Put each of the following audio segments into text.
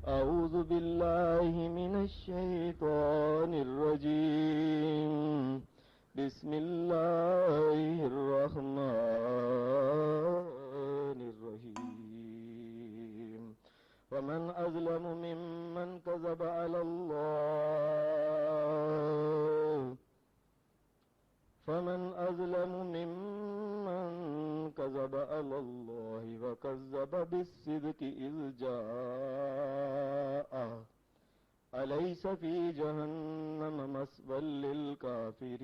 أعوذ بالله من الشيطان الرجيم. بسم الله الرحمن الرحيم. ومن أظلم ممن كذب على الله فمن أظلم ممن كذب على الله وكذب بالصدق إذ جاءه أليس في جهنم مثوى للكافرين.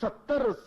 70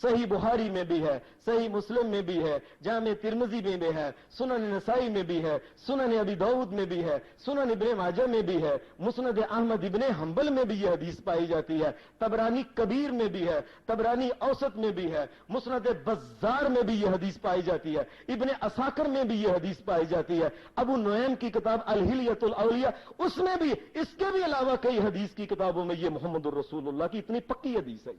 صحیح بخاری میں بھی ہے، صحیح مسلم میں بھی ہے، جامع ترمذی میں بھی ہے، سنن نسائی میں بھی ہے، سنن ابی داؤد میں بھی ہے، سنن ابن ماجہ میں بھی ہے، مسند احمد ابن حنبل میں بھی یہ حدیث پائی جاتی ہے، طبرانی کبیر میں بھی ہے، طبرانی اوسط میں بھی ہے، مسند بزار میں بھی یہ حدیث پائی جاتی ہے، ابن عساکر میں بھی یہ حدیث پائی جاتی ہے، ابو نعیم کی کتاب الحلیۃ الاولیاء اس میں بھی، اس کے بھی علاوہ کئی حدیث کی کتابوں میں یہ محمد الرسول اللہ کی اتنی پکی حدیث ہے۔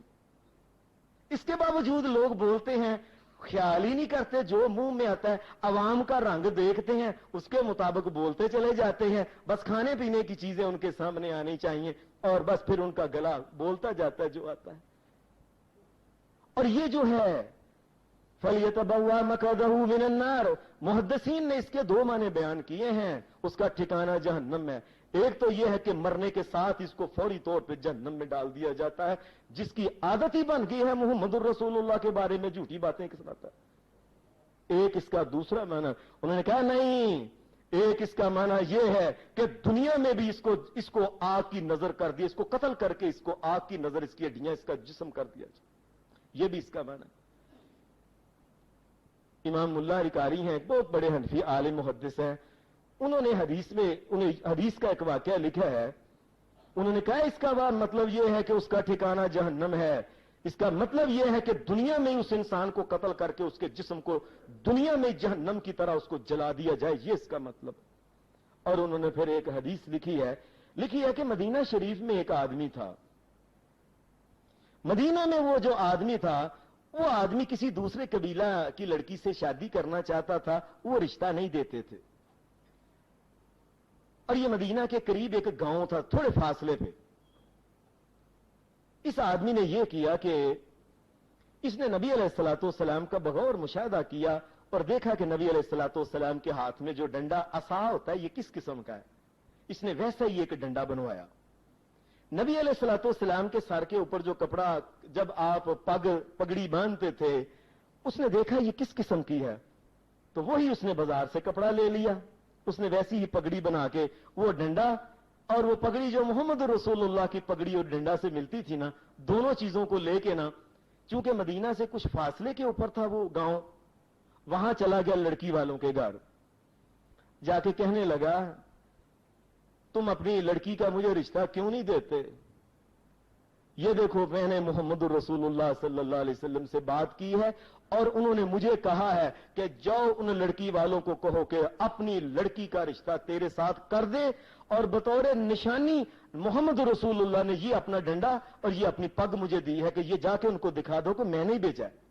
اس کے باوجود لوگ بولتے ہیں، خیال ہی نہیں کرتے، جو منہ میں آتا ہے عوام کا رنگ دیکھتے ہیں اس کے مطابق بولتے چلے جاتے ہیں، بس کھانے پینے کی چیزیں ان کے سامنے آنی چاہیے اور بس پھر ان کا گلا بولتا جاتا ہے جو آتا ہے۔ اور یہ جو ہے فَلْيَتَبَوَّأْ مَقْعَدَهُ مِنَ النَّارِ، محدثین نے اس کے دو معنی بیان کیے ہیں، اس کا ٹھکانہ جہنم ہے۔ ایک تو یہ ہے کہ مرنے کے ساتھ اس کو فوری طور پہ جہنم میں ڈال دیا جاتا ہے، جس کی عادت ہی بن گئی ہے محمد الرسول اللہ کے بارے میں جھوٹی باتیں سناتا ہے۔ ایک اس کا دوسرا معنی انہوں نے کہا نہیں، ایک اس کا معنی یہ ہے کہ دنیا میں بھی اس کو آگ کی نظر کر دیا، اس کو قتل کر کے اس کو آگ کی نظر، اس کی ہڈیاں، اس کا جسم کر دیا جائے، یہ بھی اس کا معنی ہے۔ امام ملا علی ہیں، ایک بہت بڑے حنفی عالم محدث ہیں، انہوں نے حدیث کا ایک واقعہ لکھا ہے۔ انہوں نے کہا اس کا مطلب یہ ہے کہ اس کا ٹھکانہ جہنم ہے، اس کا مطلب یہ ہے کہ دنیا میں اس انسان کو قتل کر کے اس کے جسم کو دنیا میں جہنم کی طرح اس کو جلا دیا جائے، یہ اس کا مطلب۔ اور انہوں نے پھر ایک حدیث لکھی ہے کہ مدینہ شریف میں ایک آدمی تھا، مدینہ میں وہ جو آدمی تھا، وہ آدمی کسی دوسرے قبیلہ کی لڑکی سے شادی کرنا چاہتا تھا، وہ رشتہ نہیں دیتے تھے، اور یہ مدینہ کے قریب ایک گاؤں تھا تھوڑے فاصلے پہ۔ اس آدمی نے یہ کیا کہ اس نے نبی علیہ الصلوۃ والسلام کا بغور مشاہدہ کیا اور دیکھا کہ نبی علیہ الصلوۃ والسلام کے ہاتھ میں جو ڈنڈا عصا ہوتا ہے یہ کس قسم کا ہے، اس نے ویسا ہی ایک ڈنڈا بنوایا۔ نبی علیہ الصلوۃ والسلام کے سر کے اوپر جو کپڑا جب آپ پگڑی باندھتے تھے، اس نے دیکھا یہ کس قسم کی ہے، تو وہی اس نے بازار سے کپڑا لے لیا، اس نے ویسی ہی پگڑی بنا کے وہ ڈنڈا اور وہ پگڑی جو محمد رسول اللہ کی پگڑی اور ڈنڈا سے ملتی تھی نا، دونوں چیزوں کو لے کے نا، چونکہ مدینہ سے کچھ فاصلے کے اوپر تھا وہ گاؤں، وہاں چلا گیا لڑکی والوں کے گھر، جا کے کہنے لگا تم اپنی لڑکی کا مجھے رشتہ کیوں نہیں دیتے؟ یہ دیکھو میں نے محمد رسول اللہ صلی اللہ علیہ وسلم سے بات کی ہے اور انہوں نے مجھے کہا ہے کہ جاؤ ان لڑکی والوں کو کہو کہ اپنی لڑکی کا رشتہ تیرے ساتھ کر دے، اور بطور نشانی محمد رسول اللہ نے یہ اپنا ڈنڈا اور یہ اپنی پگ مجھے دی ہے کہ یہ جا کے ان کو دکھا دو کہ میں نے ہی بھیجا ہے۔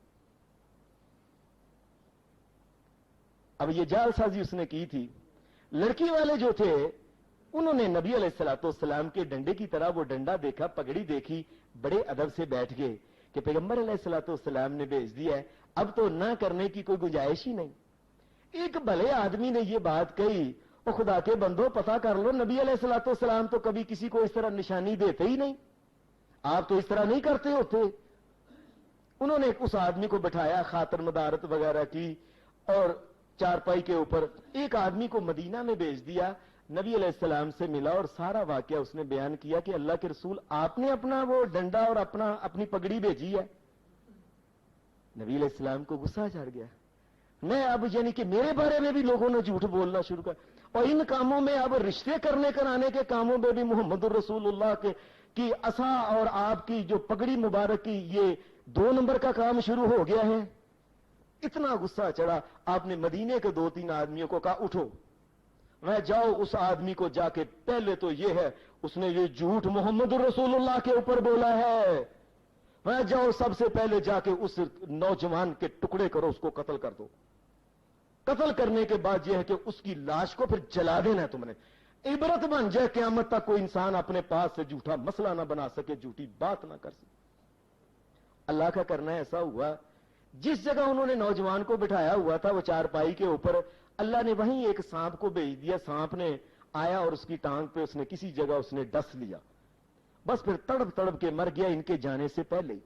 اب یہ جال سازی اس نے کی تھی۔ لڑکی والے جو تھے انہوں نے نبی علیہ الصلوۃ والسلام کے ڈنڈے کی طرح وہ ڈنڈا دیکھا، پگڑی دیکھی، بڑے ادب سے بیٹھ گئے کہ پیغمبر علیہ الصلوۃ والسلام نے بھیج دیا ہے، اب تو نہ کرنے کی کوئی گنجائش ہی نہیں۔ ایک بھلے آدمی نے یہ بات کہی، وہ خدا کے بندو پتہ کر لو، نبی علیہ الصلوۃ والسلام تو کبھی کسی کو اس طرح نشانی دیتے ہی نہیں، آپ تو اس طرح نہیں کرتے ہوتے۔ انہوں نے اس آدمی کو بٹھایا، خاطر مدارت وغیرہ کی اور چارپائی کے اوپر ایک آدمی کو مدینہ میں بھیج دیا، نبی علیہ السلام سے ملا اور سارا واقعہ اس نے بیان کیا کہ اللہ کے رسول آپ نے اپنا وہ ڈنڈا اور اپنی پگڑی بھیجی ہے۔ نبی علیہ السلام کو غصہ چڑھ گیا، میں اب یعنی کہ میرے بارے میں بھی لوگوں نے جھوٹ بولنا شروع کر، اور ان کاموں میں اب رشتے کرنے کرانے کے کاموں میں بھی محمد الرسول اللہ کی عصا اور آپ کی جو پگڑی مبارک کی یہ 2 نمبر کا کام شروع ہو گیا ہے۔ اتنا غصہ چڑھا، آپ نے مدینے کے 2-3 آدمیوں کو کہا اٹھو، میں جاؤ اس آدمی کو جا کے، پہلے تو یہ ہے اس نے یہ جھوٹ محمد الرسول اللہ کے اوپر بولا ہے، میں جاؤ سب سے پہلے جا کے اس نوجوان کے ٹکڑے کرو، اس کو قتل کر دو۔ قتل کرنے کے بعد یہ ہے کہ اس کی لاش کو پھر جلا دینا ہے تم نے، عبرت بن جائے قیامت تک کوئی انسان اپنے پاس سے جھوٹا مسئلہ نہ بنا سکے، جھوٹی بات نہ کر سکے۔ اللہ کا کرنا ایسا ہوا، جس جگہ انہوں نے نوجوان کو بٹھایا ہوا تھا وہ چارپائی کے اوپر، اللہ نے وہیں ایک سانپ کو بھیج دیا، سانپ نے آیا اور اس کی ٹانگ پہ اس نے کسی جگہ اس نے ڈس لیا، بس پھر تڑپ تڑپ کے مر گیا ان کے جانے سے پہلے ہی۔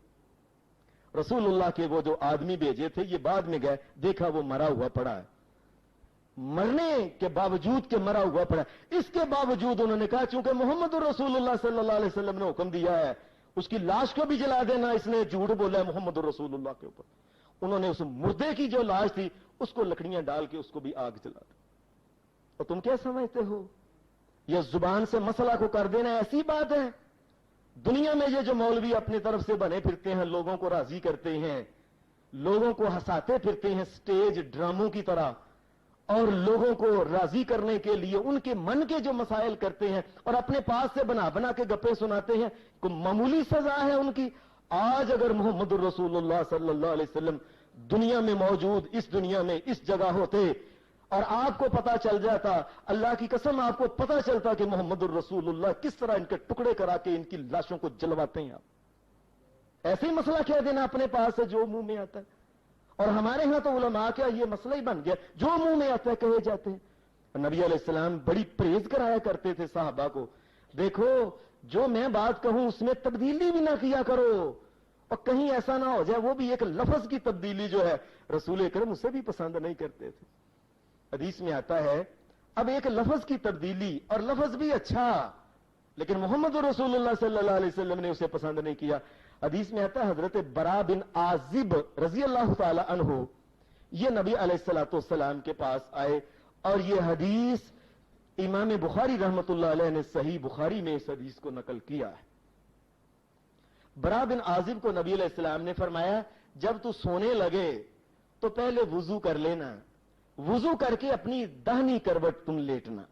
رسول اللہ کے وہ جو آدمی بھیجے تھے یہ بعد میں گئے، دیکھا وہ مرا ہوا پڑا ہے، مرنے کے باوجود کہ مرا ہوا پڑا ہے، اس کے باوجود انہوں نے کہا چونکہ محمد الرسول اللہ صلی اللہ علیہ وسلم نے حکم دیا ہے اس کی لاش کو بھی جلا دینا، اس نے جھوٹ بولا ہے محمد رسول اللہ کے اوپر۔ انہوں نے اس مردے کی جو لاش تھی اس کو لکڑیاں ڈال کے اس کو بھی آگ جلا دی۔ اور تم کیا سمجھتے ہو یہ زبان سے مسئلہ کو کر دینا ایسی بات ہے؟ دنیا میں یہ جو مولوی اپنی طرف سے بنے پھرتے ہیں، لوگوں کو راضی کرتے ہیں، لوگوں کو ہنساتے پھرتے ہیں سٹیج ڈراموں کی طرح، اور لوگوں کو راضی کرنے کے لیے ان کے من کے جو مسائل کرتے ہیں اور اپنے پاس سے بنا بنا کے گپیں سناتے ہیں، کوئی معمولی سزا ہے ان کی؟ آج اگر محمد الرسول اللہ صلی اللہ علیہ وسلم دنیا میں موجود، اس دنیا میں اس جگہ ہوتے اور آپ کو پتا چل جاتا، اللہ کی قسم آپ کو پتا چلتا کہ محمد الرسول اللہ کس طرح ان کے ٹکڑے کرا کے ان کی لاشوں کو جلواتے ہیں، آپ ایسے ہی مسئلہ کہہ دینا اپنے پاس سے جو منہ میں آتا ہے۔ اور ہمارے ہاں تو علماء کیا یہ مسئلہ ہی بن گیا، جو منہ میں آتا ہے کہے جاتے ہیں۔ نبی علیہ السلام بڑی پریز کرایا کرتے تھے صحابہ کو، دیکھو جو میں بات کہوں اس میں تبدیلی بھی نہ کیا کرو، اور کہیں ایسا نہ ہو جائے وہ بھی ایک لفظ کی تبدیلی جو ہے رسول اکرم اسے بھی پسند نہیں کرتے تھے۔ حدیث میں آتا ہے اب ایک لفظ کی تبدیلی، اور لفظ بھی اچھا، لیکن محمد رسول اللہ صلی اللہ علیہ وسلم نے اسے پسند نہیں کیا۔ حدیث میں آتا ہے حضرت برا بن عازب رضی اللہ تعالی عنہ یہ نبی علیہ الصلوۃ والسلام کے پاس آئے، اور یہ حدیث امام بخاری رحمت اللہ علیہ نے صحیح بخاری میں اس حدیث کو نقل کیا ہے۔ برا بن عازب کو نبی علیہ السلام نے فرمایا جب تو سونے لگے تو پہلے وضو کر لینا، وضو کر کے اپنی داہنی کروٹ تم لیٹنا،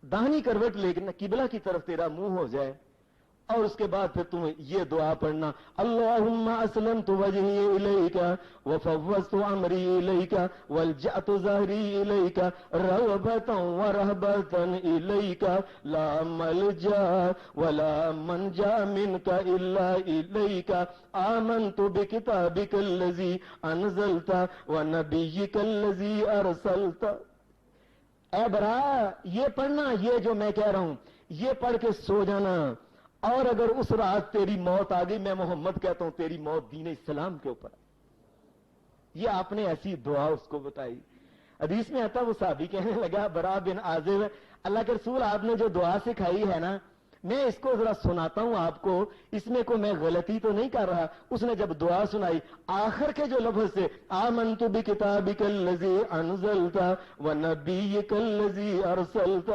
داہنی کروٹ لیٹنا، قبلہ کی طرف تیرا منہ ہو جائے، اور اس کے بعد پھر تم یہ دعا پڑھنا، اللہم اسلمت وجہی الیک وفوضت امری الیک والجأت ظہری الیک رغبتا ورہبتا الیک لا ملجا ولا منجا منک الا الیک آمنت بکتابک الذی انزلت ونبیک الذی ارسلت۔ اے برا یہ پڑھنا، یہ جو میں کہہ رہا ہوں یہ پڑھ کے سو جانا، اور اگر اس رات تیری موت آ گئی، میں محمد کہتا ہوں تیری موت دین اسلام کے اوپر۔ یہ آپ نے ایسی دعا اس کو بتائی۔ حدیث میں آتا وہ صحابی کہنے لگا برا بن عازب، اللہ کے رسول آپ نے جو دعا سکھائی ہے نا میں اس کو ذرا سناتا ہوں آپ کو، اس میں کوئی میں غلطی تو نہیں کر رہا۔ اس نے جب دعا سنائی آخر کے جو لفظ سے آمنت بکتابک الذی انزلت ونبیک الذی ارسلت،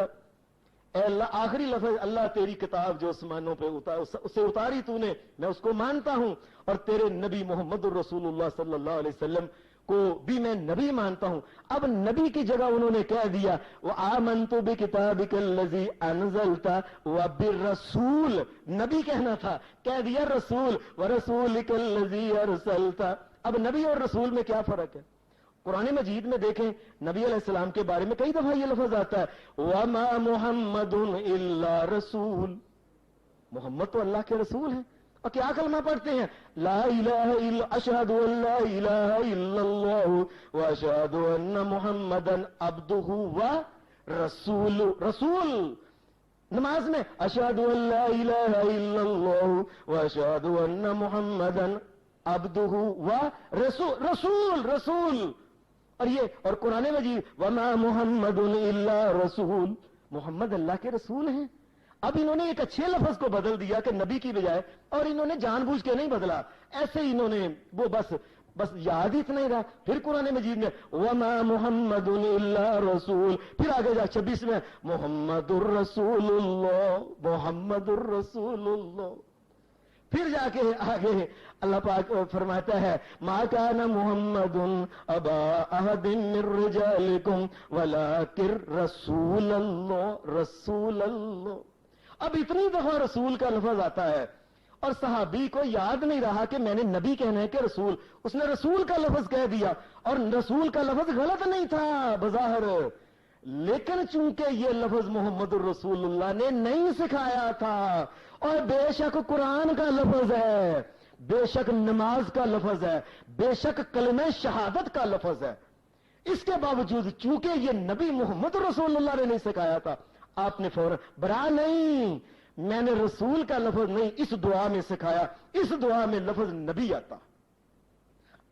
اے اللہ آخری لفظ اللہ تیری کتاب جو آسمانوں پہ اسے اتاری تو نے، میں اس کو مانتا ہوں، اور تیرے نبی محمد الرسول اللہ صلی اللہ علیہ وسلم کو بھی میں نبی مانتا ہوں۔ اب نبی کی جگہ انہوں نے کہہ دیا وآمنت بکتابک الذی انزلت وبالرسول، نبی کہنا تھا کہہ دیا رسول، ورسولک الذی ارسلت۔ اب نبی اور رسول میں کیا فرق ہے؟ قرآن مجید میں دیکھیں نبی علیہ السلام کے بارے میں کئی دفعہ یہ لفظ آتا ہے وما محمد الا رسول، محمد تو اللہ کے رسول ہیں، اور کیا کلمہ پڑھتے ہیں لا الہ الا اشہد ان لا الہ الا اللہ واشہد ان محمدا عبدہ ورسول، رسول نماز میں اشہد ان لا الہ الا اللہ واشہد ان محمدا عبدہ ورسول، رسول رسول، اور قرآن مجید وما محمد الا رسول، محمد اللہ کے رسول ہیں۔ اب انہوں نے ایک اچھے لفظ کو بدل دیا کہ نبی کی بجائے، اور انہوں نے جان بوجھ کے نہیں بدلا، ایسے ہی انہوں نے وہ بس یاد ہی اتنا ہی رہا۔ پھر قرآن مجید میں وما محمد الا رسول، پھر آگے جا 26 میں محمد الرسول اللہ، محمد الرسول اللہ، پھر جا کے آگے اللہ پاک فرماتا ہے ما کان محمد ابا احد من رجالکم ولکن رسول اللہ، رسول اللہ۔ اب اتنی دفعہ رسول کا لفظ آتا ہے اور صحابی کو یاد نہیں رہا کہ میں نے نبی کہنا ہے کہ رسول، اس نے رسول کا لفظ کہہ دیا، اور رسول کا لفظ غلط نہیں تھا بظاہر، لیکن چونکہ یہ لفظ محمد الرسول اللہ نے نہیں سکھایا تھا، اور بے شک قرآن کا لفظ ہے، بے شک نماز کا لفظ ہے، بے شک کلمہ شہادت کا لفظ ہے، اس کے باوجود چونکہ یہ نبی محمد رسول اللہ نے نہیں سکھایا تھا، آپ نے فوراً برا نہیں، میں نے رسول کا لفظ نہیں اس دعا میں سکھایا، اس دعا میں لفظ نبی آتا۔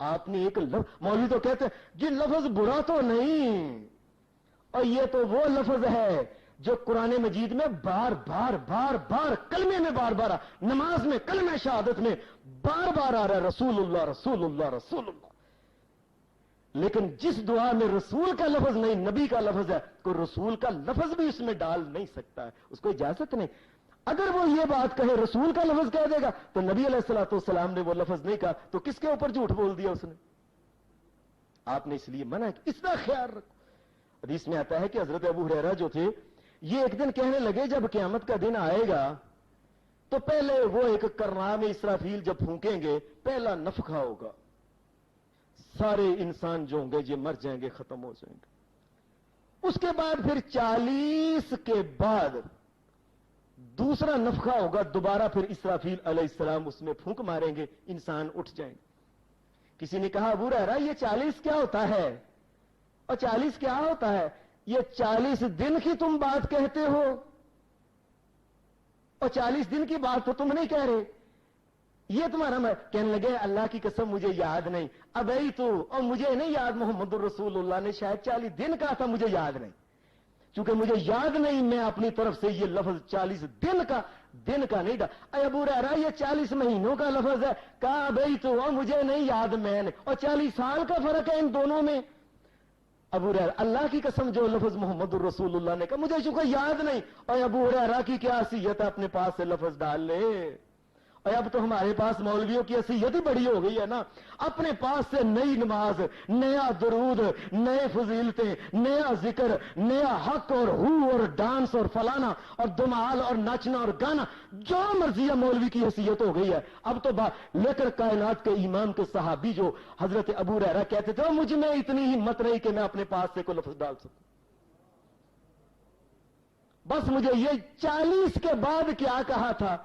آپ نے ایک لفظ، مولوی تو کہتے ہیں یہ لفظ برا تو نہیں، اور یہ تو وہ لفظ ہے جو قرآن مجید میں بار بار بار بار کلمے میں بار بار نماز میں کلمہ شہادت میں بار بار آ رہا ہے رسول اللہ رسول اللہ رسول اللہ، لیکن جس دعا میں رسول کا لفظ نہیں نبی کا لفظ ہے، کوئی رسول کا لفظ بھی اس میں ڈال نہیں سکتا ہے، اس کو اجازت نہیں۔ اگر وہ یہ بات کہے رسول کا لفظ کہہ دے گا تو نبی علیہ الصلوۃ والسلام نے وہ لفظ نہیں کہا تو کس کے اوپر جھوٹ بول دیا اس نے؟ آپ نے اس لیے منع کہ اس کا خیال رکھو۔ حدیث میں آتا ہے کہ حضرت ابو ہریرہ جو تھے یہ ایک دن کہنے لگے جب قیامت کا دن آئے گا تو پہلے وہ ایک کرنام اسرافیل جب پھونکیں گے پہلا نفخہ ہوگا، سارے انسان جو ہوں گے یہ مر جائیں گے، ختم ہو جائیں گے۔ اس کے بعد پھر 40 کے بعد دوسرا نفخہ ہوگا، دوبارہ پھر اسرافیل علیہ السلام اس میں پھونک ماریں گے، انسان اٹھ جائیں گے۔ کسی نے کہا ابو ہریرہ یہ 40 کیا ہوتا ہے اور 40 کیا ہوتا ہے؟ یہ 40 دن کی تم بات کہتے ہو اور 40 دن کی بات تو تم نہیں کہہ رہے، یہ تمہارا کہنے لگے اللہ کی قسم مجھے یاد نہیں، ابھی تو اور مجھے نہیں یاد، محمد الرسول اللہ نے شاید 40 دن کہا تھا، مجھے یاد نہیں، چونکہ مجھے یاد نہیں میں اپنی طرف سے یہ لفظ 40 دن کا نہیں ڈالا۔ اے ابو ہریرہ یہ 40 مہینوں کا لفظ ہے، کہا ابھی تو اور مجھے نہیں یاد میں نے، اور 40 سال کا فرق ہے ان دونوں میں۔ ابو ہریرہ اللہ کی قسم جو لفظ محمد الرسول اللہ نے کہا مجھے چونکہ یاد نہیں، اور ابو ہریرہ کی کیا حیثیت ہے اپنے پاس سے لفظ ڈال لے؟ اور اب تو ہمارے پاس مولویوں کی حیثیت ہی بڑی ہو گئی ہے نا، اپنے پاس سے نئی نماز، نیا درود، نئے فضیلتیں، نیا ذکر، نیا حق اور ہو اور ڈانس اور فلانا اور دمال اور ناچنا اور گانا، جو مرضی ہے مولوی کی حیثیت ہو گئی ہے اب تو لے کر کائنات کے امام کے صحابی جو حضرت ابو ہریرہ کہتے تھے مجھ میں اتنی ہمت رہی کہ میں اپنے پاس سے کوئی لفظ ڈال سکوں، بس مجھے یہ 40 کے بعد کیا کہا تھا،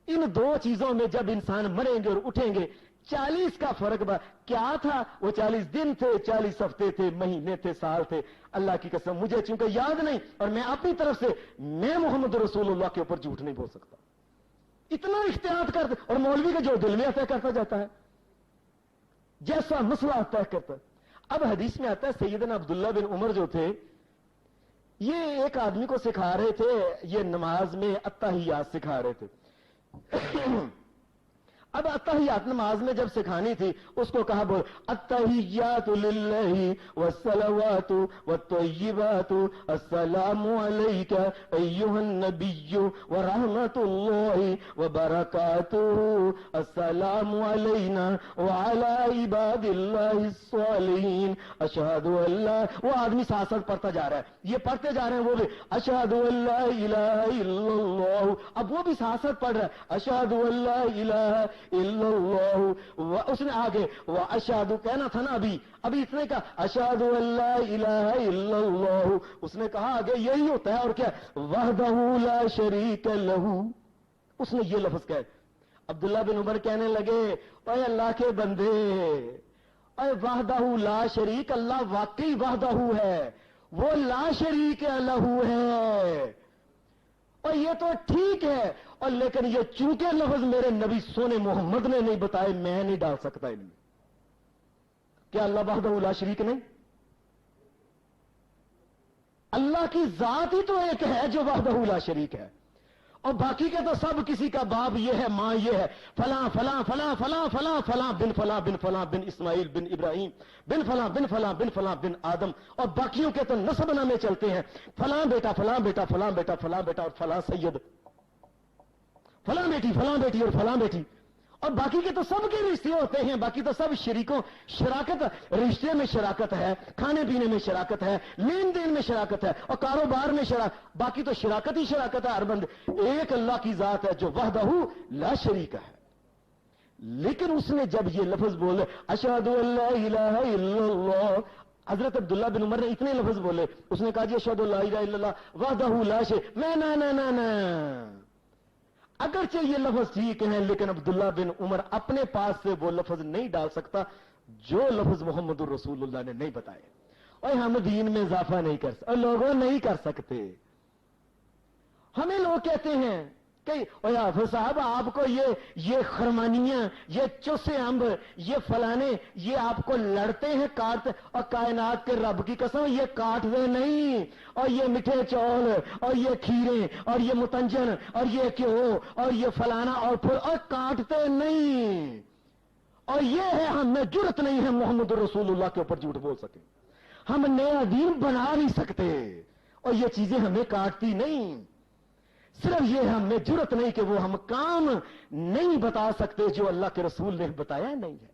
ان دو چیزوں میں جب انسان مریں گے اور اٹھیں گے 40 کا فرق کیا تھا؟ وہ 40 دن تھے، 40 ہفتے تھے، مہینے تھے، سال تھے، اللہ کی قسم مجھے چونکہ یاد نہیں اور میں اپنی طرف سے میں محمد رسول اللہ کے اوپر جھوٹ نہیں بول سکتا، اتنا احتیاط کرتے، اور مولوی کا جو دل میں آتا ہے کرتا جاتا ہے، جیسا مسئلہ آتا ہے کرتا ہے۔ اب حدیث میں آتا ہے سیدنا عبداللہ بن عمر جو تھے یہ ایک آدمی کو سکھا رہے تھے، یہ نماز میں التحیات سکھا رہے تھے۔ اب التحیات نماز میں جب سکھانی تھی اس کو کہا بول التحیات للہ والصلوات والطیبات السلام علیک ایھا النبی ورحمۃ اللہ وبرکاتہ السلام علینا وعلی عباد اللہ الصالحین اشہد ان لا، وہ آدمی ساتھ ساتھ پڑھتا جا رہا ہے، یہ پڑھتے جا رہے ہیں وہ بھی اشہد ان لا الہ الا اللہ، اب وہ بھی ساتھ ساتھ پڑھ رہا ہے اشہد ان لا الہ الا اللہ، اس نے آگے وہ اشہد کہنا تھا نا ابھی اتنے کا اشہد ان لا الہ الا اللہ، اس نے کہا آگے یہی ہوتا ہے اور کیا وحدہ لا شریک لہ، اس نے یہ لفظ کہا۔ عبداللہ بن عمر کہنے لگے اے اللہ کے بندے، اے وحدہ لا شریک، اللہ واقعی وحدہ ہے، وہ لا شریک لہ ہے، اور یہ تو ٹھیک ہے، اور لیکن یہ چونکہ لفظ میرے نبی سونے محمد نے نہیں بتائے میں نہیں ڈال سکتا ان میں۔ کیا اللہ وحدہ لا شریک نہیں؟ اللہ کی ذات ہی تو ایک ہے جو وحدہ لا شریک ہے، اور باقی کے تو سب کسی کا باپ یہ ہے، ماں یہ ہے، فلاں فلاں فلاں فلاں فلاں فلاں بن فلاں بن فلاں بن اسماعیل بن ابراہیم بن فلاں بن فلاں بن فلاں بن آدم، اور باقیوں کے تو نسب نامے چلتے ہیں، فلاں بیٹا فلاں بیٹا فلاں بیٹا فلاں بیٹا اور فلاں سید، فلاں بیٹی اور فلاں بیٹی، اور باقی کے تو سب کے رشتے ہوتے ہیں، باقی تو سب شراکت، رشتے میں شراکت ہے، کھانے پینے میں شراکت ہے، لین دین میں شراکت ہے، اور کاروبار میں باقی تو شراکت ہی شراکت ہے ہر بند۔ ایک اللہ کی ذات ہے جو وحدہ لا شریک ہے، لیکن اس نے جب یہ لفظ بولے اشہد ان لا الہ الا اللہ، حضرت عبداللہ بن عمر نے اتنے لفظ بولے، اس نے کہا جی اشہد ان لا الہ الا اللہ وحدہ لا شریک، نہ اگرچہ یہ لفظ ٹھیک ہے لیکن عبداللہ بن عمر اپنے پاس سے وہ لفظ نہیں ڈال سکتا جو لفظ محمد الرسول اللہ نے نہیں بتائے، اور ہم دین میں اضافہ نہیں کر سکتے، اور لوگوں نہیں کر سکتے۔ ہمیں لوگ کہتے ہیں کہ حافظ صاحب آپ کو یہ خرمانیاں، یہ چوسے امب، یہ فلانے، یہ آپ کو لڑتے ہیں کاٹتے، اور کائنات کے رب کی قسم یہ کاٹتے نہیں، اور یہ میٹھے چول اور یہ کھیرے اور یہ متنجن اور یہ کیو اور یہ فلانا اور پھر اور کاٹتے نہیں، اور یہ ہے ہم میں جرت نہیں ہے محمد رسول اللہ کے اوپر جھوٹ بول سکے، ہم نیا دین بنا نہیں سکتے، اور یہ چیزیں ہمیں کاٹتی نہیں، صرف یہ ہم میں جرت نہیں کہ وہ ہم کام نہیں بتا سکتے جو اللہ کے رسول نے بتایا نہیں ہے۔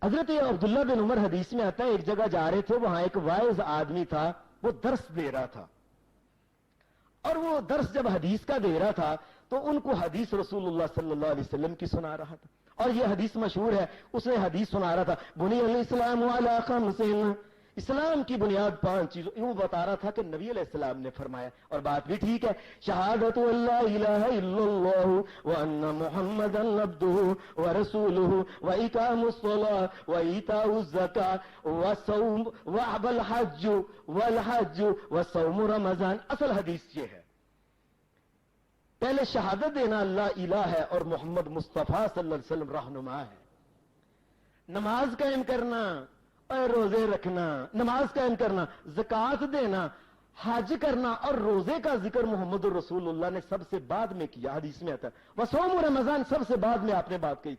حضرت عبداللہ بن عمر حدیث میں آتا ہے ایک جگہ جا رہے تھے، وہاں ایک واعظ آدمی تھا، وہ درس دے رہا تھا، اور وہ درس جب حدیث کا دے رہا تھا تو ان کو حدیث رسول اللہ صلی اللہ علیہ وسلم کی سنا رہا تھا، اور یہ حدیث مشہور ہے، اس نے حدیث سنا رہا تھا، بنی الاسلام علی خمس، اسلام کی بنیاد 5 چیزوں، یوں بتا رہا تھا کہ نبی علیہ السلام نے فرمایا، اور بات بھی ٹھیک ہے، شہادت اللہ الہ الا اللہ وان محمدا عبدہ ورسولہ واقام الصلاۃ وایتاء الزکاۃ وصوم والحج وصوم رمضان۔ اصل حدیث یہ ہے، پہلے شہادت دینا اللہ الہ ہے اور محمد مصطفیٰ صلی اللہ علیہ وسلم رہنما ہے، نماز قائم کرنا اور روزے رکھنا، نماز قائم کرنا، زکات دینا، حج کرنا، اور روزے کا ذکر محمد رسول اللہ نے سب سے بعد میں کیا، حدیث میں آتا ہے وصوم رمضان سب سے بعد میں آپ نے بات کی۔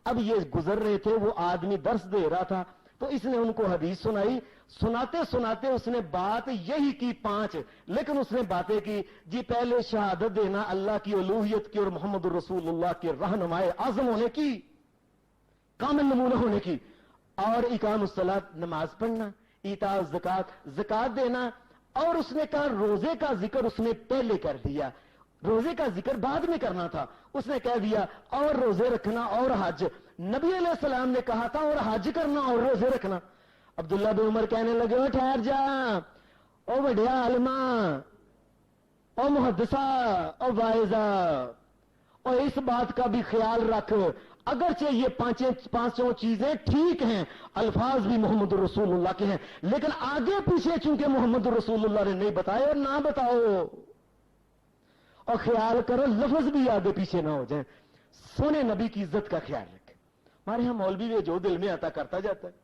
اب یہ گزر رہے تھے، وہ آدمی درس دے رہا تھا تو اس نے ان کو حدیث سنائی، سناتے سناتے اس نے بات یہی کی 5، لیکن اس نے باتیں کی جی پہلے شہادت دینا اللہ کی الوہیت کی اور محمد رسول اللہ کے رہنمائے اعظم ہونے کی، کامل نمونہ ہونے کی، اور اقام الصلاۃ نماز پڑھنا، ایتاء الزکات زکات دینا، اور اس نے کہا روزے کا ذکر اس نے پہلے کر دیا، روزے کا ذکر بعد میں کرنا تھا، اس نے کہہ دیا اور روزے رکھنا اور حج، نبی علیہ السلام نے کہا تھا اور حج کرنا اور روزے رکھنا۔ عبداللہ بن عمر کہنے لگے او ٹھہر جا، او وڈیا عالمہ، او محدثہ، او واعظہ، اور اس بات کا بھی خیال رکھ اگرچہ یہ 5 چیزیں ٹھیک ہیں، الفاظ بھی محمد رسول اللہ کے ہیں، لیکن آگے پیچھے چونکہ محمد رسول اللہ نے نہیں بتایا اور نہ بتاؤ، اور خیال کرو لفظ بھی آگے پیچھے نہ ہو جائیں، سونے نبی کی عزت کا خیال رکھیں۔ ہمارے ہاں مولوی بھی جو دل میں آتا کرتا جاتا ہے۔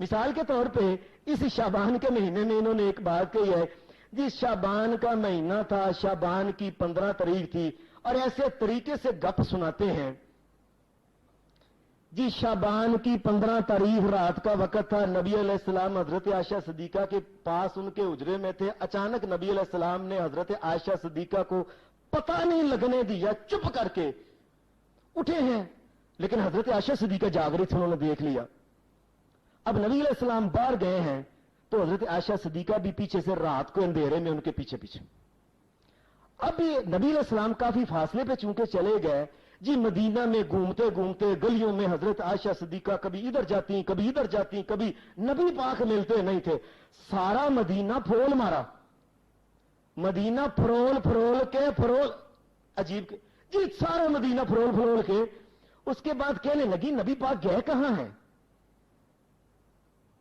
مثال کے طور پہ اس شعبان کے مہینے میں انہوں نے ایک بات کہی ہے جی شعبان کا مہینہ تھا، شعبان کی 15 تاریخ تھی، اور ایسے طریقے سے گپ سناتے ہیں جی شعبان کی 15 تاریخ رات کا وقت تھا، نبی علیہ السلام حضرت عائشہ صدیقہ کے پاس ان کے حجرے میں تھے، اچانک نبی علیہ السلام نے حضرت عائشہ صدیقہ کو پتہ نہیں لگنے دیا، چپ کر کے اٹھے ہیں، لیکن حضرت عائشہ صدیقہ جاگ رہی تھی، انہوں نے دیکھ لیا۔ اب نبی علیہ السلام باہر گئے ہیں تو حضرت عائشہ صدیقہ بھی پیچھے سے رات کو اندھیرے میں ان کے پیچھے پیچھے۔ اب نبی علیہ السلام کافی فاصلے پہ چونکہ چلے گئے جی، مدینہ میں گھومتے گھومتے گلیوں میں حضرت عائشہ صدیقہ کبھی ادھر جاتی کبھی ادھر جاتی، کبھی نبی پاک ملتے نہیں تھے، سارا مدینہ پھرول مارا، مدینہ پھرول کے عجیب کے جی سارا مدینہ پھرول کے، اس کے بعد کہنے لگی نبی پاک گئے کہاں ہیں؟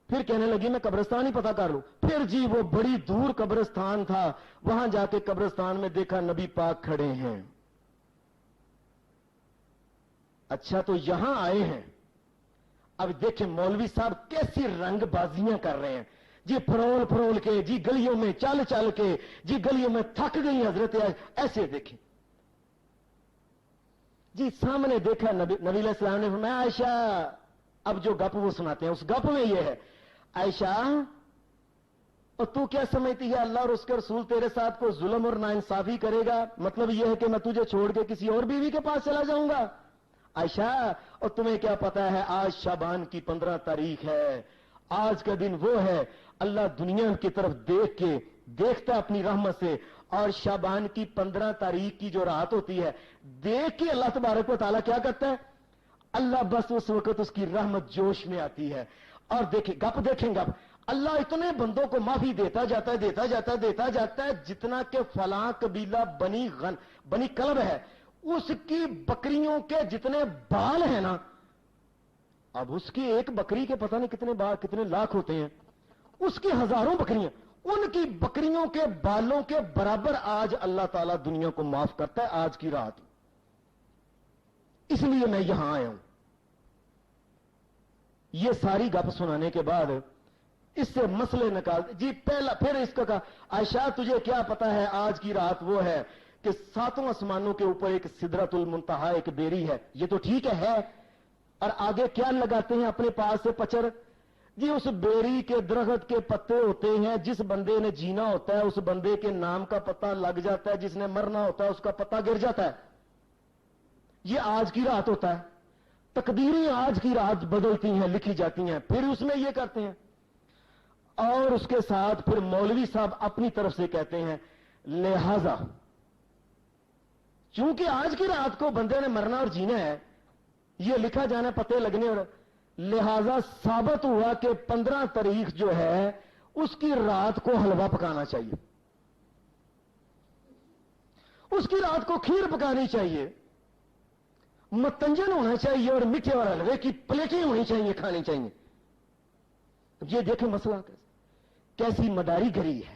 پھر کہنے لگی میں قبرستان ہی پتہ کر لوں، پھر جی وہ بڑی دور قبرستان تھا، وہاں جا کے قبرستان میں دیکھا نبی پاک کھڑے ہیں۔ اچھا تو یہاں آئے ہیں، اب دیکھیں مولوی صاحب کیسی رنگ بازیاں کر رہے ہیں جی، پھرول کے جی، گلیوں میں چل کے جی، گلیوں میں تھک گئی حضرت ایسے دیکھیں جی، سامنے دیکھا نبی علیہ السلام نے فرمایا عائشہ، اب جو گپ وہ سناتے ہیں اس گپ میں یہ ہے عائشہ اور تو کیا سمجھتی ہے اللہ اور اس کے رسول تیرے ساتھ کو ظلم اور ناانصافی کرے گا؟ مطلب یہ ہے کہ میں تجھے چھوڑ کے کسی اور بیوی کے پاس چلا جاؤں گا؟ عائشہ اور تمہیں کیا پتا ہے آج شعبان کی 15 تاریخ ہے، آج کا دن وہ ہے اللہ دنیا کی طرف دیکھتا اپنی رحمت سے، اور شعبان کی 15 تاریخ کی جو رات ہوتی ہے دیکھ کے اللہ تبارک و تعالیٰ کیا کرتا ہے؟ اللہ بس اس وقت اس کی رحمت جوش میں آتی ہے، اور دیکھیں گپ اللہ اتنے بندوں کو معافی دیتا جاتا ہے جتنا کہ فلاں قبیلہ بنی کلب ہے اس کی بکریوں کے جتنے بال ہیں نا، اب اس کی ایک بکری کے پتہ نہیں کتنے لاکھ ہوتے ہیں، اس کی ہزاروں بکریاں، ان کی بکریوں کے بالوں کے برابر آج اللہ تعالیٰ دنیا کو معاف کرتا ہے آج کی رات. اس لیے میں یہاں آیا ہوں. یہ ساری گپ سنانے کے بعد اس سے مسئلے نکال جی. پہلا پھر اس کا کہا عائشہ تجھے کیا پتا ہے آج کی رات وہ ہے کہ 7 آسمانوں کے اوپر ایک سدرۃ المنتہا ایک بیری ہے. یہ تو ٹھیک ہے. اور آگے کیا لگاتے ہیں اپنے پاس سے پچڑ جی. اس بیری کے درخت کے پتے ہوتے ہیں. جس بندے نے جینا ہوتا ہے اس بندے کے نام کا پتہ لگ جاتا ہے. جس نے مرنا ہوتا ہے اس کا پتہ گر جاتا ہے. یہ آج کی رات ہوتا ہے. تقدیریں آج کی رات بدلتی ہیں لکھی جاتی ہیں. پھر اس میں یہ کرتے ہیں اور اس کے ساتھ پھر مولوی صاحب اپنی طرف سے کہتے ہیں لہذا چونکہ آج کی رات کو بندے نے مرنا اور جینا ہے یہ لکھا جانا پتے لگنے اور لہذا ثابت ہوا کہ 15 تاریخ جو ہے اس کی رات کو حلوہ پکانا چاہیے. اس کی رات کو کھیر پکانی چاہیے. متنجن ہونا چاہیے اور میٹھے اور حلوے کی پلیٹیں ہونی چاہیے کھانی چاہیے. یہ دیکھیں مسئلہ کیسی مداری گری ہے.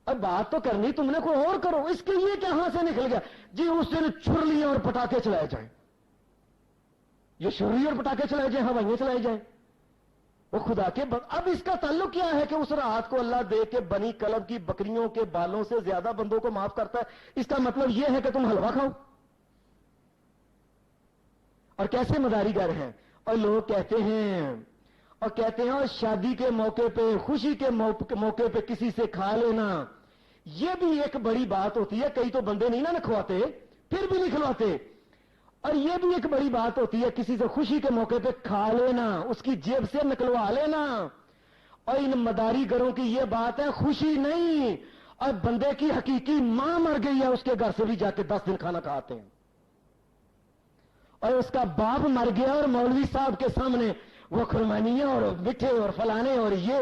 اب بات تو کرنی تم نے کوئی اور کرو. اس کے یہ کہاں سے نکل گیا جی اس دن چھرلیاں اور پٹاخے چلائے جائیں. یہ چھری اور پٹاخے چلائے جائیں ہوائیاں چلائے جائیں. وہ خدا کے اب اس کا تعلق کیا ہے کہ اس رات کو اللہ دے کے بنی کلب کی بکریوں کے بالوں سے زیادہ بندوں کو معاف کرتا ہے. اس کا مطلب یہ ہے کہ تم حلوہ کھاؤ. اور کیسے مداری گر ہیں. اور لوگ کہتے ہیں اور شادی کے موقع پہ خوشی کے موقع پہ کسی سے کھا لینا یہ بھی ایک بڑی بات ہوتی ہے. کئی تو بندے نہیں نا کھواتے پھر بھی نہیں کھلواتے. اور یہ بھی ایک بڑی بات ہوتی ہے کسی سے خوشی کے موقع پہ کھا لینا اس کی جیب سے نکلوا لینا. اور ان مداری گروں کی یہ بات ہے خوشی نہیں. اور بندے کی حقیقی ماں مر گئی ہے اس کے گھر سے بھی جا کے 10 دن کھانا کھاتے ہیں. اور اس کا باپ مر گیا اور مولوی صاحب کے سامنے وہ قربانیاں اور مٹھے اور فلانے اور یہ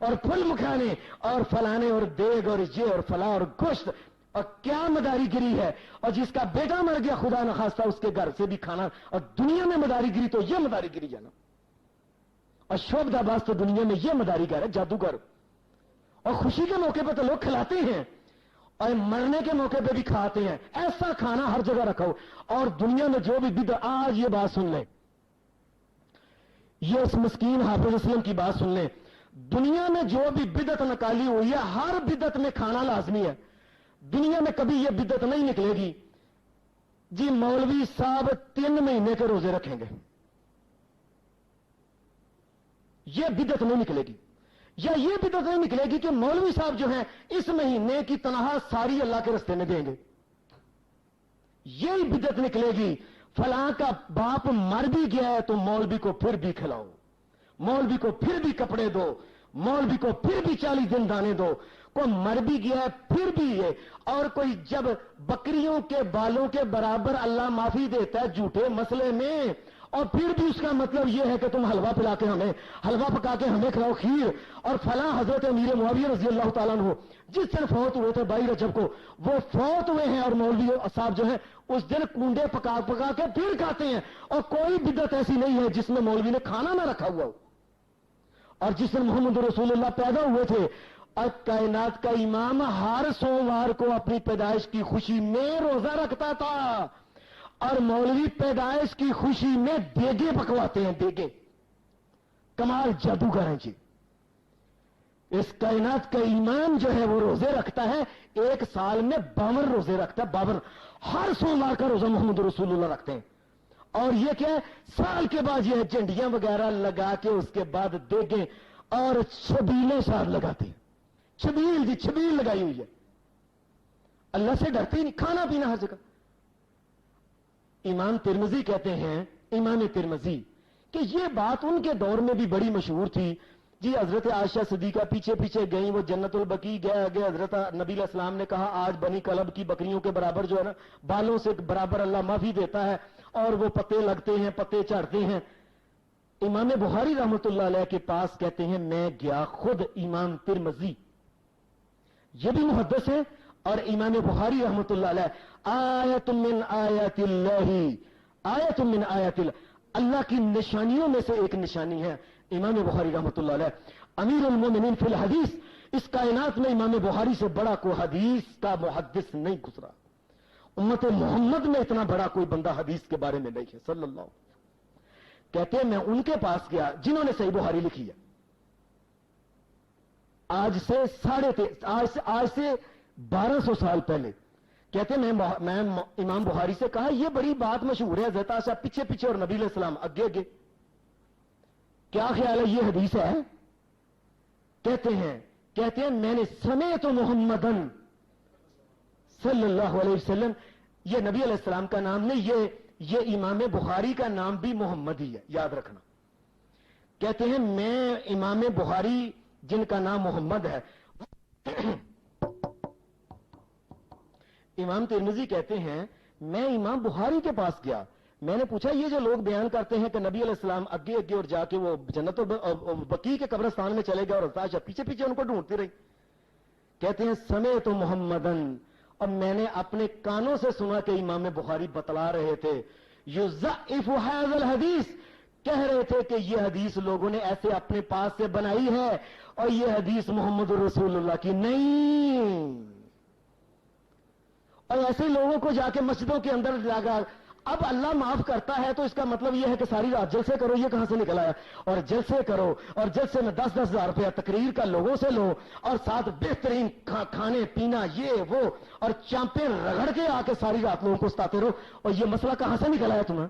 اور پھل مکھانے اور فلانے اور دیگ اور یہ اور فلاں اور گوشت. اور کیا مداری گری ہے. اور جس کا بیٹا مر گیا خدا نخواستہ اس کے گھر سے بھی کھانا. اور دنیا میں مداری گری تو یہ مداری گری جانا. اور شعبد آباز تو دنیا میں یہ مداری گر ہے جادوگر. اور خوشی کے موقع پہ تو لوگ کھلاتے ہیں اور مرنے کے موقع پہ بھی کھاتے ہیں. ایسا کھانا ہر جگہ رکھو. اور دنیا میں جو بھی بدعت آج یہ بات سن لیں یہ اس مسکین حافظ اسلم کی بات سن لیں. دنیا میں جو بھی بدعت نکالی ہوئی ہے ہر بدعت میں کھانا لازمی ہے. دنیا میں کبھی یہ بدعت نہیں نکلے گی جی مولوی صاحب 3 مہینے کے روزے رکھیں گے. یہ بدعت نہیں نکلے گی. یا یہ بدعت نہیں نکلے گی کہ مولوی صاحب جو ہیں اس مہینے کی تنخواہ ساری اللہ کے رستے میں دیں گے. یہی بدعت نکلے گی فلاں کا باپ مر بھی گیا ہے تو مولوی کو پھر بھی کھلاؤ. مولوی کو پھر بھی کپڑے دو. مولوی کو پھر بھی 40 دن دانے دو. کوئی مر بھی گیا ہے پھر بھی یہ. اور کوئی جب بکریوں کے بالوں کے برابر اللہ معافی دیتا ہے جھوٹے مسئلے میں اور پھر بھی اس کا مطلب یہ ہے کہ تم حلوہ پلا کے ہمیں حلوہ پکا کے ہمیں کھلاؤ کھیر. اور فلاں حضرت امیر معاویہ رضی اللہ تعالیٰ عنہ جس دن فوت ہوئے تھے 22 رجب کو وہ فوت ہوئے ہیں اور مولوی صاحب جو ہیں اس دن کنڈے پکا پکا کے پھر کھاتے ہیں. اور کوئی بدعت ایسی نہیں ہے جس میں مولوی نے کھانا نہ رکھا ہوا ہو. اور جس دن محمد رسول اللہ پیدا ہوئے تھے اور کائنات کا امام ہر سوموار کو اپنی پیدائش کی خوشی میں روزہ رکھتا تھا. اور مولوی پیدائش کی خوشی میں دیگے پکواتے ہیں. دیگے کمال جادوگر ہیں جی. اس کائنات کا امام جو ہے وہ روزے رکھتا ہے. 1 سال میں 52 روزے رکھتا ہے. 52 ہر سوموار کا روزہ محمد رسول اللہ رکھتے ہیں. اور یہ کیا ہے سال کے بعد یہ جھنڈیاں وغیرہ لگا کے اس کے بعد دیگیں اور چھبیلیں ساتھ لگاتے ہیں. چھبیل جی چھبیل لگائی ہوئی ہے. اللہ سے ڈرتے ہی نہیں. کھانا پینا ہر جگہ. امام ترمذی کہتے ہیں امام ترمذی کہ یہ بات ان کے دور میں بھی بڑی مشہور تھی جی. حضرت عائشہ صدیقہ پیچھے پیچھے گئیں وہ جنت البقیع گئے. حضرت نبی علیہ السلام نے کہا آج بنی کلب کی بکریوں کے برابر جو ہے نا بالوں سے برابر اللہ معافی دیتا ہے اور وہ پتے لگتے ہیں پتے چڑھتے ہیں. امام بخاری رحمت اللہ علیہ کے پاس کہتے ہیں میں گیا خود امام ترمذی یہ بھی محدث ہے اور امام بخاری رحمت اللہ علیہ آیت من آیات اللہ آیت من آیات اللہ کی نشانیوں میں سے ایک نشانی ہے. امام بخاری رحمت اللہ علیہ امیر المومنین فی الحدیث اس کائنات میں امام بخاری سے بڑا کوئی حدیث کا محدث نہیں گزرا، امت محمد میں اتنا بڑا کوئی بندہ حدیث کے بارے میں نہیں ہے صلی اللہ علیہ وسلم۔ کہتے ہیں میں ان کے پاس گیا جنہوں نے صحیح بخاری لکھی ہے، آج سے 1200 سال پہلے۔ کہتے ہیں میں امام بخاری سے کہا یہ بڑی بات مشہور ہے حضرت عائشہ پیچھے پیچھے اور نبی علیہ السلام آگے آگے، کیا خیال ہے یہ حدیث ہے؟ کہتے ہیں میں نے سمیت محمدن صلی اللہ علیہ وسلم، یہ نبی علیہ السلام کا نام نہیں، یہ امام بخاری کا نام بھی محمد ہی ہے، یاد رکھنا۔ کہتے ہیں میں امام بخاری جن کا نام محمد ہے، امام ترمذی کہتے ہیں میں امام بخاری کے پاس گیا، میں نے پوچھا یہ جو لوگ بیان کرتے ہیں کہ نبی علیہ السلام اگے اگے اور جا کے وہ جنت بقیع کے قبرستان میں چلے گئے اور عائشہ پیچھے پیچھے ان کو ڈھونڈتی رہی۔ کہتے ہیں سمیت محمدن، اور میں نے اپنے کانوں سے سنا کہ امام بخاری بتلا رہے تھے یضعف ھذا الحدیث، کہہ رہے تھے کہ یہ حدیث لوگوں نے ایسے اپنے پاس سے بنائی ہے اور یہ حدیث محمد رسول اللہ کی نہیں۔ اور ایسے لوگوں کو جا کے مسجدوں کے اندر لگا، اب اللہ معاف کرتا ہے تو اس کا مطلب یہ ہے کہ ساری رات جلسے کرو، یہ کہاں سے نکل آیا؟ اور جلسے کرو اور جلسے میں 10-10 ہزار روپیہ تقریر کا لوگوں سے لو اور ساتھ بہترین کھانے پینا یہ وہ اور چانپیں رگڑ کے آ کے ساری رات لوگوں کو ستاتے رہو، اور یہ مسئلہ کہاں سے نکل آیا تمہیں؟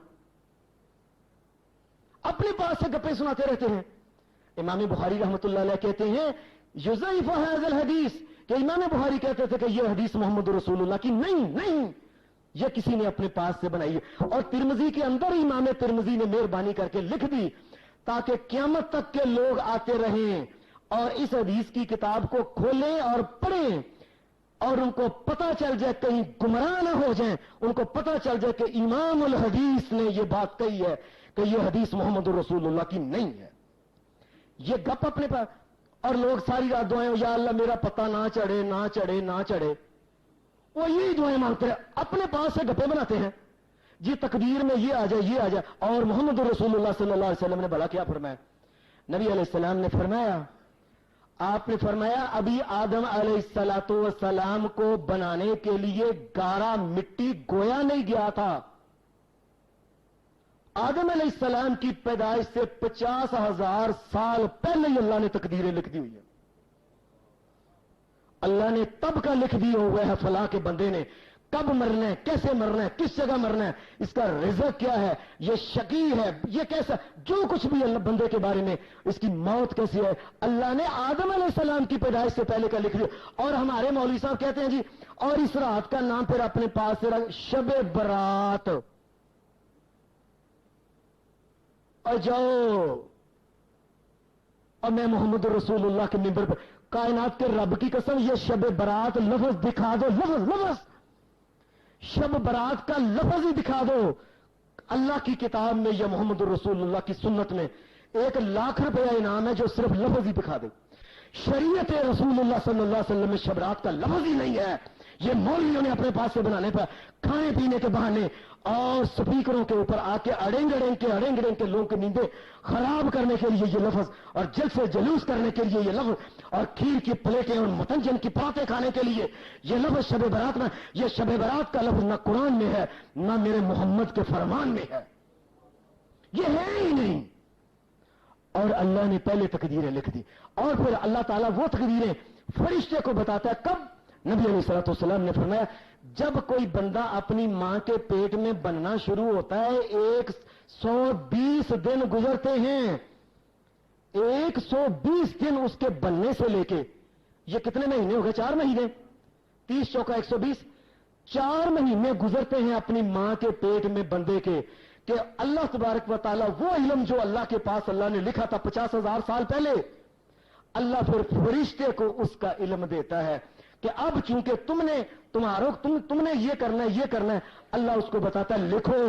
اپنے پاس سے گپیں سناتے رہتے ہیں۔ امام بخاری رحمت اللہ علیہ کہتے ہیں یضعف ھذا الحدیث، کہ امام بخاری کہتے تھے کہ یہ حدیث محمد رسول اللہ کی نہیں، یہ کسی نے اپنے پاس سے بنائی ہے۔ اور ترمذی کے اندر امام ترمذی نے مہربانی کر کے لکھ دی تاکہ قیامت تک کے لوگ آتے رہیں اور اس حدیث کی کتاب کو کھولیں اور پڑھیں اور ان کو پتہ چل جائے، کہیں گمراہ نہ ہو جائیں، ان کو پتہ چل جائے کہ امام الحدیث نے یہ بات کہی ہے کہ یہ حدیث محمد رسول اللہ کی نہیں ہے۔ یہ گپ اپنے پاس، اور لوگ ساری رات دعائیں یا اللہ میرا پتہ نہ چڑھے نہ چڑھے نہ چڑھے، وہ یہی دعائیں مانگتے ہیں، اپنے پاس سے گپے بناتے ہیں جی تقدیر میں یہ آ جائے یہ آ جائے۔ اور محمد رسول اللہ صلی اللہ علیہ وسلم نے بھلا کیا فرمایا؟ نبی علیہ السلام نے فرمایا، آپ نے فرمایا ابھی آدم علیہ السلام کو بنانے کے لیے گارا مٹی گویا نہیں گیا تھا۔ آدم علیہ السلام کی پیدائش سے 50,000 سال پہلے ہی اللہ نے تقدیریں لکھ دی ہوئی ہیں۔ اللہ نے تب کا لکھ دی ہوا ہے فلاں کے بندے نے کب مرنا ہے، کیسے مرنا ہے، کس جگہ مرنا ہے، اس کا رزق کیا ہے، یہ شقی ہے، یہ کیسا، جو کچھ بھی اللہ بندے کے بارے میں، اس کی موت کیسی ہے، اللہ نے آدم علیہ السلام کی پیدائش سے پہلے کا لکھ دیا۔ اور ہمارے مولوی صاحب کہتے ہیں جی اور اس رات کا نام پھر اپنے پاس سے رکھ شب برات، اور جاؤ اور میں محمد رسول اللہ کے منبر پر کائنات کے رب کی قسم یہ شب برات لفظ دکھا دو، لفظ شب برات کا لفظ ہی دکھا دو اللہ کی کتاب میں یا محمد رسول اللہ کی سنت میں، 1,00,000 روپیہ انعام ہے جو صرف لفظ ہی دکھا دے۔ شریعت رسول اللہ صلی اللہ علیہ وسلم میں شب رات کا لفظ ہی نہیں ہے، یہ مولویوں نے اپنے پاس سے بنانے پر کھانے پینے کے بہانے اور سپیکروں کے اوپر آ کے اڑینگ کے لوگوں کی نیندیں خراب کرنے کے لیے یہ لفظ، اور جلسے جلوس کرنے کے لیے یہ لفظ، اور کھیر کی پلیٹیں اور متنجن کی پراتیں کھانے کے لیے یہ لفظ شب برات میں، یہ شب برات کا لفظ نہ قرآن میں ہے نہ میرے محمد کے فرمان میں ہے، یہ ہے ہی نہیں۔ اور اللہ نے پہلے تقدیریں لکھ دی، اور پھر اللہ تعالیٰ وہ تقدیریں فرشتے کو بتاتا ہے کب؟ نبی علیہ الصلوۃ والسلام نے فرمایا جب کوئی بندہ اپنی ماں کے پیٹ میں بننا شروع ہوتا ہے 120 دن گزرتے ہیں، 120 دن اس کے بننے سے لے کے، یہ کتنے مہینے ہو گئے؟ 4 مہینے، 30 چوکا 120، 4 مہینے گزرتے ہیں اپنی ماں کے پیٹ میں بندے کے، کہ اللہ تبارک و تعالیٰ وہ علم جو اللہ کے پاس اللہ نے لکھا تھا 50,000 سال پہلے، اللہ پھر فرشتے کو اس کا علم دیتا ہے کہ اب چونکہ تم نے یہ کرنا ہے، اللہ اس کو بتاتا ہے لکھو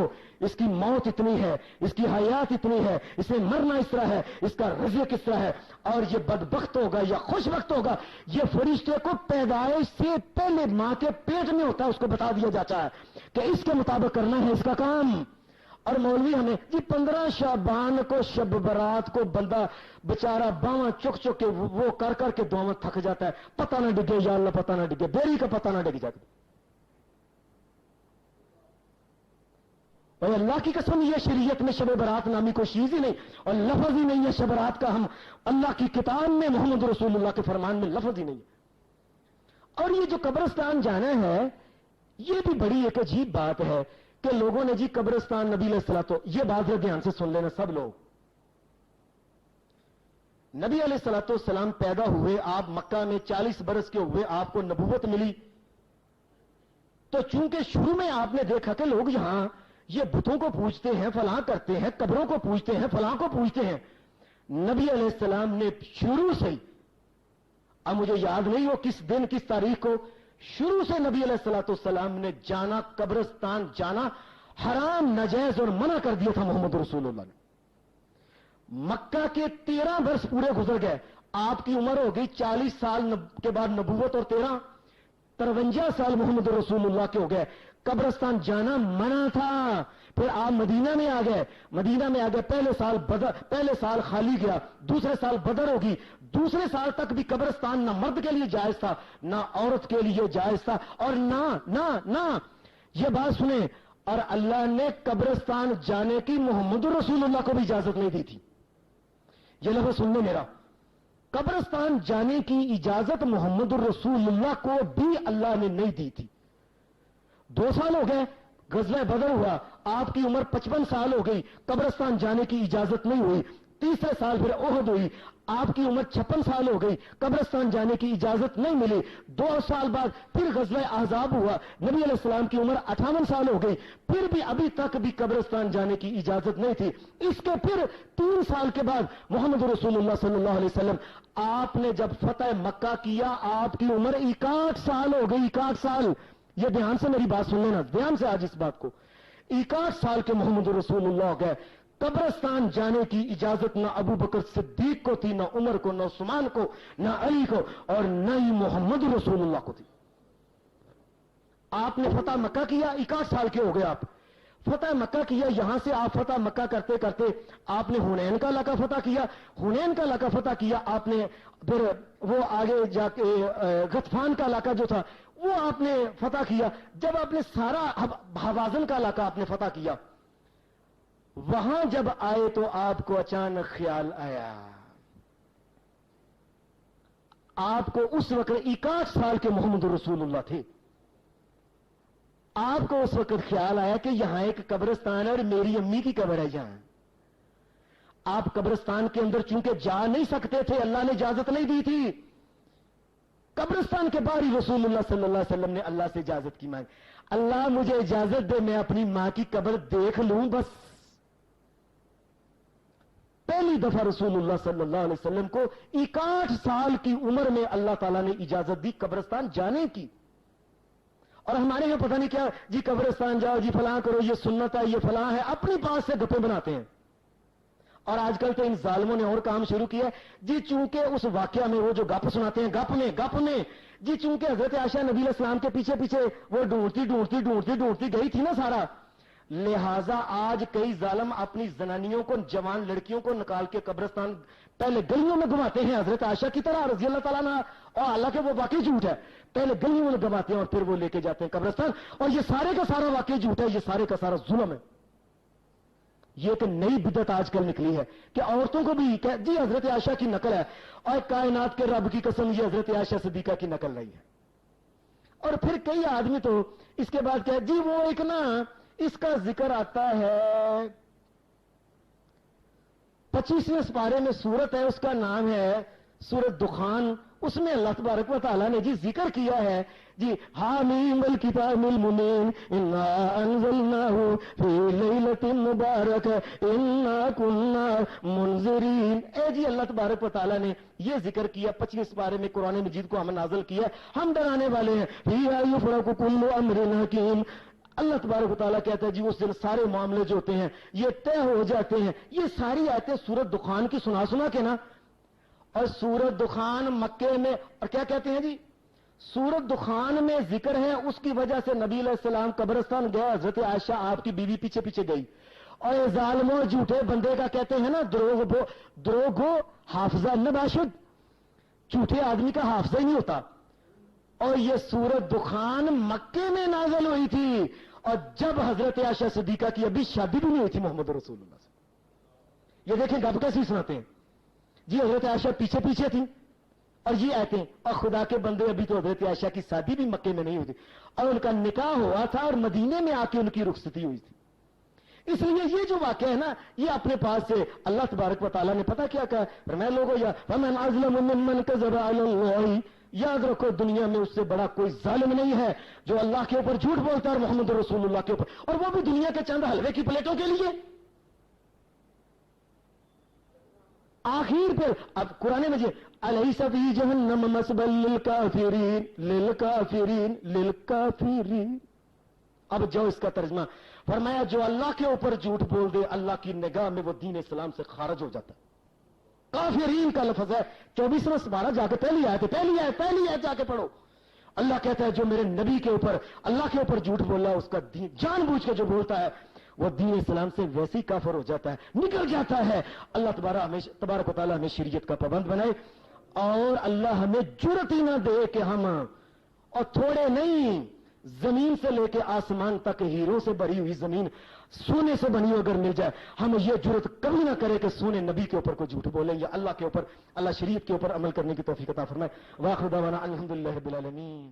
اس کی موت اتنی ہے، اس کی حیات اتنی ہے، اس میں مرنا اس طرح ہے، اس کا رزق کس طرح ہے، اور یہ بدبخت ہوگا یا خوش وقت ہوگا، یہ فرشتے کو پیدائش سے پہلے ماں کے پیٹ میں ہوتا ہے اس کو بتا دیا جاتا ہے کہ اس کے مطابق کرنا ہے اس کا کام، اور مولوی ہمیں جی 15 شعبان کو شب برات کو بندہ بیچارہ باواں چک چک کے وہ کر کر کے دعاواں تھک جاتا ہے، پتہ نہ ڈگے یا اللہ پتہ نہ ڈگے، بیری کا پتہ نہ ڈگ جاتا۔ اور اللہ کی قسم یہ شریعت میں شب برات نامی کوئی چیز ہی نہیں، اور لفظ ہی نہیں ہے شب برات کا، ہم اللہ کی کتاب میں محمد رسول اللہ کے فرمان میں لفظ ہی نہیں ہے۔ اور یہ جو قبرستان جانا ہے یہ بھی بڑی ایک عجیب بات ہے کہ لوگوں نے جی قبرستان نبی علیہ الصلوۃ، یہ بات دھیان سے سن لینا سب لوگ، نبی علیہ الصلوۃ والسلام پیدا ہوئے، آپ مکہ میں 40 برس کے ہوئے، آپ کو نبوت ملی، تو چونکہ شروع میں آپ نے دیکھا کہ لوگ یہاں یہ بتوں کو پوجتے ہیں، فلاں کرتے ہیں، قبروں کو پوجتے ہیں، فلاں کو پوجتے ہیں، نبی علیہ السلام نے شروع سے، اب مجھے یاد نہیں وہ کس دن کس تاریخ کو، شروع سے نبی علیہ الصلوۃ والسلام نے جانا، قبرستان جانا حرام ناجائز اور منع کر دیا تھا محمد رسول اللہ نے۔ مکہ کے 13 برس پورے گزر گئے، آپ کی عمر ہو گئی 40 سال کے بعد نبوت، اور 13 53 سال محمد رسول اللہ کے ہو گئے، قبرستان جانا منع تھا۔ پھر آپ مدینہ میں آ گئے، مدینہ میں آ گئے، پہلے سال خالی گیا، دوسرے سال بدر ہوگی، دوسرے سال تک بھی قبرستان نہ مرد کے لیے جائز تھا نہ عورت کے لیے جائز تھا، اور نہ یہ بات سنیں، اور اللہ نے قبرستان جانے کی محمد رسول اللہ کو بھی اجازت نہیں دی تھی۔ یہ لفظ سننے میرا، قبرستان جانے کی اجازت محمد الرسول اللہ کو بھی اللہ نے نہیں دی تھی۔ 2 سال ہو گئے، غزوہ بدر ہوا، آپ کی عمر 55 سال ہو گئی، قبرستان جانے کی اجازت نہیں ہوئی۔ تیسرے سال پھر احد ہوئی، آپ کی عمر 56 سال ہو گئی، قبرستان جانے کی اجازت نہیں ملی۔ 2 سال بعد پھر غزوہ احزاب ہوا، نبی علیہ السلام کی عمر 58 سال ہو گئی، پھر بھی ابھی تک بھی قبرستان جانے کی اجازت نہیں تھی۔ اس کے پھر 3 سال کے بعد محمد رسول اللہ صلی اللہ علیہ وسلم آپ نے جب فتح مکہ کیا، آپ کی عمر 61 سال ہو گئی، 61 سال، یہ دھیان سے میری بات سن لینا، دھیان سے آج اس بات کو، 61 سال کے محمد رسول اللہ ہو گئے، قبرستان جانے کی اجازت نہ ابو بکر صدیق کو تھی، نہ عمر کو، نہ عثمان کو، نہ علی کو، اور نہ ہی محمد رسول اللہ کو تھی۔ آپ نے فتح مکہ کیا، 61 سال کے ہو گئے، آپ فتح مکہ کیا، یہاں سے آپ فتح مکہ کرتے کرتے آپ نے حنین کا علاقہ فتح کیا، حنین کا علاقہ فتح کیا آپ نے، پھر وہ آگے جا کے غطفان کا علاقہ جو تھا وہ آپ نے فتح کیا۔ جب آپ نے سارا حوازن کا علاقہ آپ نے فتح کیا، وہاں جب آئے تو آپ کو اچانک خیال آیا، آپ کو اس وقت 61 سال کے محمد رسول اللہ تھے، آپ کو اس وقت خیال آیا کہ یہاں ایک قبرستان ہے اور میری امی کی قبر ہے یہاں۔ آپ قبرستان کے اندر چونکہ جا نہیں سکتے تھے، اللہ نے اجازت نہیں دی تھی، قبرستان کے باہر ہی رسول اللہ صلی اللہ علیہ وسلم نے اللہ سے اجازت کی مانگی، اللہ مجھے اجازت دے میں اپنی ماں کی قبر دیکھ لوں بس۔ پہلی دفعہ رسول اللہ صلی اللہ علیہ وسلم کو 61 سال کی عمر میں اللہ تعالیٰ نے اجازت دی قبرستان جانے کی۔ اور ہمارے یہاں پتہ نہیں کیا جی قبرستان جاؤ جی فلاں کرو، یہ سنت ہے، یہ فلاں ہے، اپنی بات سے گپیں بناتے ہیں۔ اور آج کل تو ان ظالموں نے اور کام شروع کیا جی، چونکہ اس واقعہ میں وہ جو گپ سناتے ہیں، گپ میں جی چونکہ حضرت عائشہ نبی علیہ السلام کے پیچھے پیچھے وہ ڈھونڈتی گئی تھی نا سارا، لہذا آج کئی ظالم اپنی زنانیوں کو، جوان لڑکیوں کو نکال کے قبرستان پہلے گلیوں میں گھماتے ہیں حضرت عائشہ کی طرح رضی اللہ تعالیٰ عنہ، اور حالانکہ وہ واقعی جھوٹ ہے، پہلے گلیوں میں گھماتے ہیں اور پھر وہ لے کے جاتے ہیں قبرستان، اور یہ سارے کا سارا واقعی جھوٹ ہے، یہ سارے کا سارا ظلم ہے۔ یہ ایک نئی بدعت آج کل نکلی ہے کہ عورتوں کو بھی جی حضرت عائشہ کی نقل ہے، اور کائنات کے رب کی قسم یہ حضرت عائشہ صدیقہ کی نقل نہیں ہے۔ اور پھر کئی آدمی تو اس کے بعد کہ جی وہ ایک نا اس کا ذکر آتا ہے 25ویں سپارے میں سورت ہے، اس کا نام ہے سورت دخان، اس میں اللہ تبارک و تعالیٰ نے جی ذکر کیا ہے جی حامیم الکتاب المبین انا انزلناہ فی لیلۃ مبارک انا کنا منذرین۔ اے جی اللہ تبارک و تعالیٰ نے یہ ذکر کیا 25ویں سپارے میں، قرآن مجید کو ہم نازل کیا، ہم ڈرانے والے ہیں، فیہا یفرق کل امر حکیم۔ اللہ تبارک و تعالیٰ کہتا ہے جی اس دن سارے معاملے جو ہوتے ہیں یہ طے ہو جاتے ہیں۔ یہ ساری آیتیں سورت دخان کی سنا کے نا، اور سورت دخان مکے میں، اور کیا کہتے ہیں جی سورت دخان میں ذکر ہے، اس کی وجہ سے نبی علیہ السلام قبرستان گئے، حضرت عائشہ آپ کی بیوی پیچھے پیچھے گئی، اور یہ ظالموں جھوٹے بندے کا کہتے ہیں نا دروغ ہو حافظہ نباشد، جھوٹے آدمی کا حافظہ ہی نہیں ہوتا. اور یہ سورت دخان مکے میں نازل ہوئی تھی، اور جب حضرت عائشہ صدیقہ کی ابھی شادی بھی نہیں ہوئی تھی محمد رسول اللہ سے. یہ دیکھیں گپ کیسی سناتے ہیں جی. حضرت عائشہ پیچھے پیچھے تھی اور یہ آتے ہیں، اور خدا کے بندے ابھی تو حضرت عائشہ کی شادی بھی مکے میں نہیں ہوئی تھی، اور ان کا نکاح ہوا تھا اور مدینے میں آ کے ان کی رخصتی ہوئی تھی. اس لیے یہ جو واقعہ ہے نا، یہ اپنے پاس سے اللہ تبارک و تعالیٰ نے پتا کیا کہا، فرمایا لوگوں یا فمن اظلم ممن کذب علی اللہ، یاد رکھو دنیا میں اس سے بڑا کوئی ظالم نہیں ہے جو اللہ کے اوپر جھوٹ بولتا ہے اور محمد رسول اللہ کے اوپر، اور وہ بھی دنیا کے چند حلوے کی پلیٹوں کے لیے. آخر پہ اب قرآن مجید الیس فی جہنم مثوی للکافرین للکافرین للکافرین. اب جو اس کا ترجمہ فرمایا جو اللہ کے اوپر جھوٹ بول دے اللہ کی نگاہ میں وہ دین اسلام سے خارج ہو جاتا ہے. کافرین کا لفظ ہے 24واں سپارہ، جا کے پہلی آیت جا کے پڑھو. اللہ کہتا ہے جو میرے نبی کے اوپر اللہ کے اوپر جھوٹ بولا اس کا دین جان بوجھ کے جو بولتا ہے وہ دین اسلام سے ویسے ہی کافر ہو جاتا ہے، نکل جاتا ہے. اللہ تبارک و تعالیٰ ہمیں شریعت کا پابند بنائے، اور اللہ ہمیں جرت ہی نہ دے کہ ہم، اور تھوڑے نہیں، زمین سے لے کے آسمان تک ہیروں سے بھری ہوئی زمین سونے سے بنی اگر مل جائے، ہم یہ جرت کبھی نہ کرے کہ سونے نبی کے اوپر کوئی جھوٹ بولیں یا اللہ کے اوپر، اللہ شریعت کے اوپر عمل کرنے کی توفیق عطا فرمائے. واخر دعوانا الحمدللہ رب العالمین.